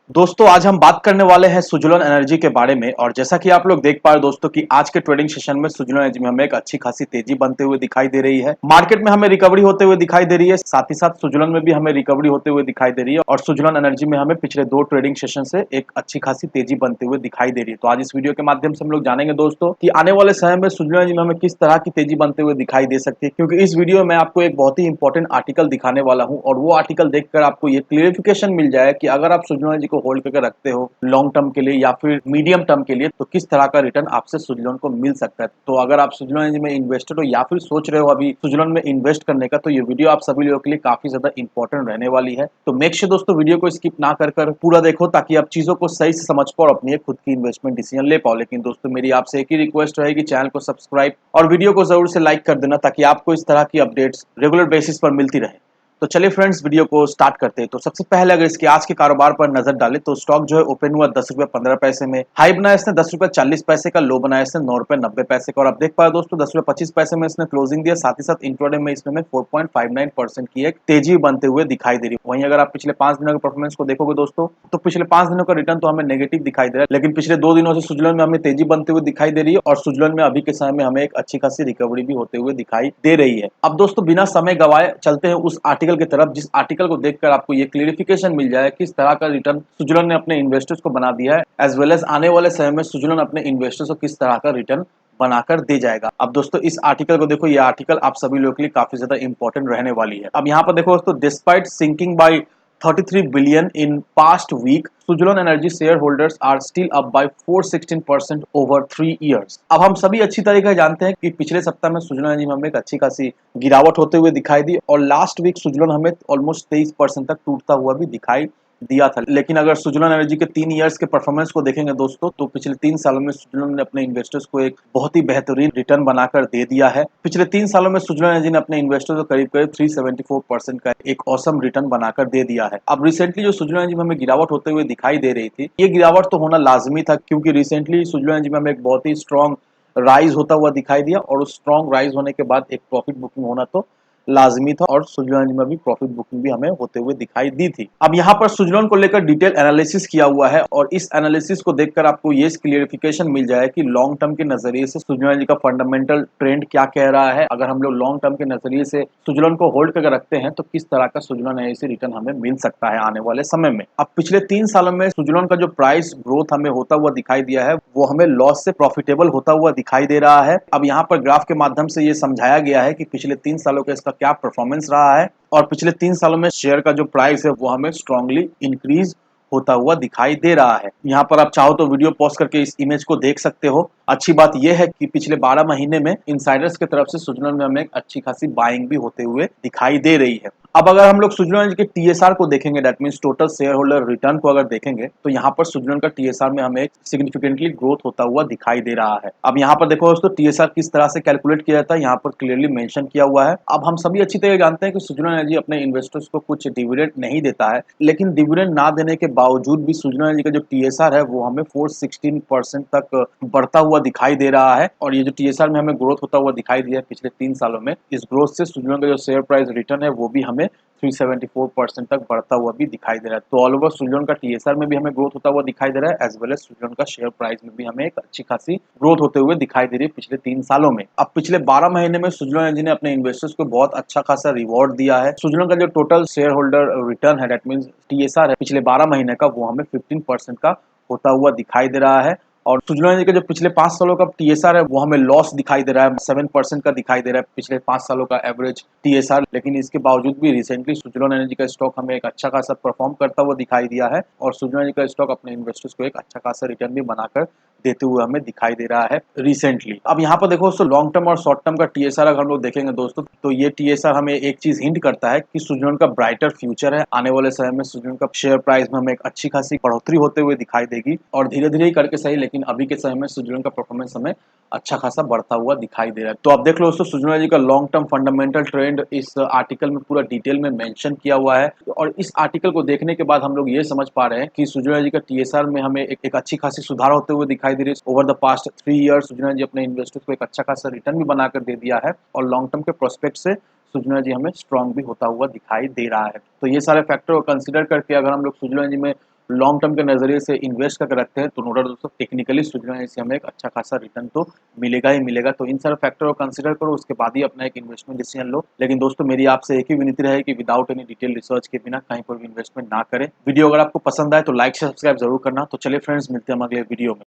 दोस्तों आज हम बात करने वाले हैं सुजुलन एनर्जी के बारे में। और जैसा कि आप लोग देख पा रहे दोस्तों कि आज के ट्रेडिंग सेशन में सुजुलन एनर्जी में हमें एक अच्छी खासी तेजी बनते हुए दिखाई दे रही है। मार्केट में हमें रिकवरी होते हुए दिखाई दे रही है, साथ ही साथ सुजुलन में भी हमें रिकवरी होते हुए दिखाई दे रही है। और सुजुलन एनर्जी में हमें पिछले दो ट्रेडिंग सेशन से एक अच्छी खासी तेजी बनते हुए दिखाई दे रही है। तो आज इस वीडियो के माध्यम से हम लोग जानेंगे दोस्तों कि आने वाले समय में सुजुलन एनर्जी में हमें किस तरह की तेजी बनते हुए दिखाई दे सकती है, क्योंकि इस वीडियो में आपको एक बहुत ही इंपॉर्टेंट आर्टिकल दिखाने वाला हूं और वो आर्टिकल देखकर आपको ये क्लियरिफिकेशन मिल जाए कि अगर आप सुजुलन एनर्जी को होल्ड करके रखते हो लॉन्ग टर्म के लिए या फिर मीडियम टर्म के लिए, तो किस तरह का रिटर्न आपसे सुजुलन को मिल सकता है। तो अगर आप सुजुलन एनर्जी में इन्वेस्टेड हो या फिर सोच रहे हो अभी सुजुलन में इन्वेस्ट करने का, तो ये वीडियो आप सभी लोगों के लिए काफी ज्यादा इंपॉर्टेंट रहने वाली है। तो मेक श्योर दोस्तों वीडियो को स्किप ना कर पूरा देखो, ताकि आप चीजों को सही से समझ पाओ और अपनी एक खुद की इन्वेस्टमेंट डिसीजन ले पाओ। लेकिन दोस्तों मेरी आपसे एक ही रिक्वेस्ट रहेगी, चैनल को सब्सक्राइब और वीडियो को जरूर से लाइक कर देना, ताकि आपको इस तरह की अपडेट्स रेगुलर बेसिस पर मिलती रहे। तो चलिए फ्रेंड्स वीडियो को स्टार्ट करते हैं। तो सबसे पहले अगर इसके आज के कारोबार पर नजर डालें तो स्टॉक जो है ओपन हुआ 10 रुपए 15 पैसे में, हाई बनाया इसने 10 रुपए 40 पैसे का, लो बनाया इसने 9 रुपए 90 पैसे का। और आप देख पा रहे दोस्तों 10 रुपए 25 पैसे में इसने क्लोजिंग दिया। साथ ही साथ इंट्राडे में इसमें 4.59% की एक तेजी बनते हुए दिखाई दे रही है। वहीं अगर आप पिछले 5 दिनों के परफॉर्मेंस को देखोगे दोस्तों, तो पिछले 5 दिनों का रिटर्न तो हमें नेगेटिव दिखाई दे रहा है, लेकिन पिछले 2 दिनों से सुजुलन में हमें तेजी बनते हुए दिखाई दे रही है और सुजुलन में अभी के समय में हमें एक अच्छी खासी रिकवरी भी होते हुए दिखाई दे रही है। अब दोस्तों बिना समय गवाए चलते हैं उस आर्टिकल की तरफ, जिस आर्टिकल को देखकर आपको ये क्लियरिफिकेशन मिल जाए किस तरह का रिटर्न सुजुलन ने अपने इन्वेस्टर्स को बना दिया है, एज वेल एज आने वाले समय में सुजुलन अपने इन्वेस्टर्स को किस तरह का रिटर्न बनाकर दे जाएगा। अब दोस्तों इस आर्टिकल को देखो, ये आर्टिकल आप सभी लोगों के लिए काफी ज्यादा इंपॉर्टेंट रहने वाली है। अब यहाँ पर देखो दोस्तों, despite sinking by 33 billion in past week, Suzlon Energy shareholders are still up by 416% over 3 years। अब हम सभी अच्छी तरीके से जानते हैं कि पिछले सप्ताह में सुजलन एनर्जी में हमें एक अच्छी खासी गिरावट होते हुए दिखाई दी और लास्ट वीक सुजलन हमें ऑलमोस्ट 23% तक टूटता हुआ भी दिखाई दिया था। लेकिन अगर सुजलन एनर्जी के 3 इयर्स के परफॉर्मेंस को देखेंगे दोस्तों, तो पिछले 3 सालों में सुजलन ने अपने इन्वेस्टर्स को एक बहुत ही बेहतरीन रिटर्न बनाकर दे दिया है। पिछले 3 सालों में सुजलन एनर्जी ने अपने इन्वेस्टर्स को करीब करीब 374% का एक ऑसम रिटर्न बनाकर दे दिया है। अब रिसेंटली जो सुजलन एनर्जी में हमें गिरावट होते हुए दिखाई दे रही थी, ये गिरावट तो होना लाजमी था, क्योंकि रिसेंटली सुजलन एनर्जी में हमें एक बहुत ही स्ट्रॉन्ग राइज होता हुआ दिखाई दिया और उस स्ट्रॉन्ग राइज होने के बाद एक प्रॉफिट बुकिंग होना तो लाजमी था और सुजलन में भी प्रॉफिट बुकिंग भी हमें होते हुए दिखाई दी थी। अब यहाँ पर सुजलन को लेकर डिटेल एनालिसिस किया हुआ है और इस एनालिसिस को देखकर आपको ये क्लियरिफिकेशन मिल जाए कि लॉन्ग टर्म के नजरिए से सुजलन का फंडामेंटल ट्रेंड क्या कह रहा है। अगर हम लोग लॉन्ग टर्म के नजरिए से सुजलन को होल्ड करके रखते हैं, तो किस तरह का सुजलन ऐसे रिटर्न हमें मिल सकता है आने वाले समय में। अब पिछले 3 सालों में सुजलन का जो प्राइस ग्रोथ हमें होता हुआ दिखाई दिया है, वो हमें लॉस से प्रॉफिटेबल होता हुआ दिखाई दे रहा है। अब यहाँ पर ग्राफ के माध्यम से ये समझाया गया है कि पिछले 3 सालों का इसका क्या परफॉर्मेंस रहा है और पिछले 3 सालों में शेयर का जो प्राइस है वो हमें स्ट्रांगली इंक्रीज होता हुआ दिखाई दे रहा है। यहाँ पर आप चाहो तो वीडियो पॉज करके इस इमेज को देख सकते हो। अच्छी बात यह है कि पिछले 12 महीने में इनसाइडर्स की तरफ से सुजलन में हमें एक अच्छी खासी बाइंग भी होते हुए दिखाई दे रही है। अब अगर हम लोग सुजलन के टीएसआर को देखेंगे, that means total share holder return को अगर देखेंगे, तो यहाँ पर सुजलन का टीएसआर में हमें एक सिग्निफिकेंटली ग्रोथ होता हुआ दिखाई दे रहा है। अब यहाँ पर देखो दोस्तों, टीएसआर किस तरह से कैलकुलेट किया जाता है यहाँ पर क्लियरली मेंशन किया हुआ है। अब हम सभी अच्छी तरह जानते हैं कि सुजलन एनर्जी अपने इन्वेस्टर्स को कुछ डिविडेंड नहीं देता है, लेकिन डिविडेंड ना देने के बावजूद भी सुजलन एनर्जी का जो टीएसआर है वो हमें 416% तक बढ़ता हुआ दिखाई दे रहा है। और ये जो टीएसआर में हमें ग्रोथ होता हुआ दिखाई दिया है पिछले 3 सालों में, इस ग्रोथ से सुजलन का जो शेयर प्राइस रिटर्न है वो भी हमें 374% तक बढ़ता हुआ भी दिखाई दे रहा है। तो ऑल ओवर सुजलन का टीएसआर में भी हमें ग्रोथ होता हुआ दिखाई दे रहा है, एज वेल एज सुजलन का शेयर प्राइस में भी हमें एक अच्छी खासी ग्रोथ होते हुए दिखाई दे रही है पिछले 3 सालों में। अब पिछले 12 महीने में सुजलन एनर्जी ने अपने इन्वेस्टर्स को बहुत अच्छा खासा रिवॉर्ड दिया है। सुजलन का जो टोटल शेयर होल्डर रिटर्न है, दैट मींस टीएसआर है, पिछले 12 महीने का वो हमें 15% का होता हुआ दिखाई दे रहा है। और सुजलन एनर्जी का जो पिछले 5 सालों का टीएसआर है वो हमें लॉस दिखाई दे रहा है, 7% का दिखाई दे रहा है पिछले 5 सालों का एवरेज टीएसआर। लेकिन इसके बावजूद भी रिसेंटली सुजलन एनर्जी का स्टॉक हमें एक अच्छा खासा परफॉर्म करता हुआ दिखाई दिया है और सुजलन एनर्जी का स्टॉक अपने इन्वेस्टर्स को एक अच्छा खासा रिटर्न भी बनाकर देते हुए हमें दिखाई दे रहा है रिसेंटली। अब यहाँ पर देखो दोस्तों, लॉन्ग टर्म और शॉर्ट टर्म का टीएसआर अगर हम लोग देखेंगे दोस्तों, तो ये टीएसआर हमें एक चीज हिंट करता है कि सुजलन का ब्राइटर फ्यूचर है। आने वाले समय में सुजलन का शेयर प्राइस में हमें एक अच्छी खासी बढ़ोतरी होते हुए दिखाई देगी और धीरे धीरे ही करके सही, लेकिन अभी के समय में सुजलन का परफॉर्मेंस हमें अच्छा खासा बढ़ता हुआ दिखाई दे रहा है। तो आप देख लो दोस्तों, सुजलन जी का लॉन्ग टर्म फंडामेंटल ट्रेंड इस आर्टिकल में पूरा डिटेल में मेंशन किया हुआ है और इस आर्टिकल को देखने के बाद हम लोग ये समझ पा रहे हैं कि सुजलन जी का टीएसआर में हमें एक अच्छी खासी सुधार होते हुए दिखाई दे रही है। Over the past 3 years Sujalan ji अपने इन्वेस्टर्स को एक अच्छा खासा रिटर्न भी बनाकर दे दिया है और लॉन्ग टर्म के प्रोस्पेक्ट से सुजुलोन एनर्जी हमें स्ट्रांग भी होता हुआ दिखाई दे रहा है। तो ये सारे फैक्टर को कंसीडर करके अगर हम लोग सुजुलोन एनर्जी में लॉन्ग टर्म के नज़रिए से इन्वेस्ट करके रखते हैं तो नो डाउट दोस्तों टेक्निकली सुजुलोन एनर्जी से हमें एक अच्छा खासा रिटर्न तो मिलेगा ही मिलेगा। तो इन सारे फैक्टर को कंसीडर करो, उसके बाद ही अपना एक इन्वेस्टमेंट डिसीजन लो। लेकिन दोस्तों मेरी आपसे एक ही विनती रहे कि विदाउट एनी डिटेल रिसर्च के बिना कहीं पर भी इन्वेस्टमेंट ना करें। वीडियो अगर आपको पसंद आए तो लाइक से सब्सक्राइब जरूर करना। तो चलिए फ्रेंड्स, मिलते हैं हम अगले वीडियो में।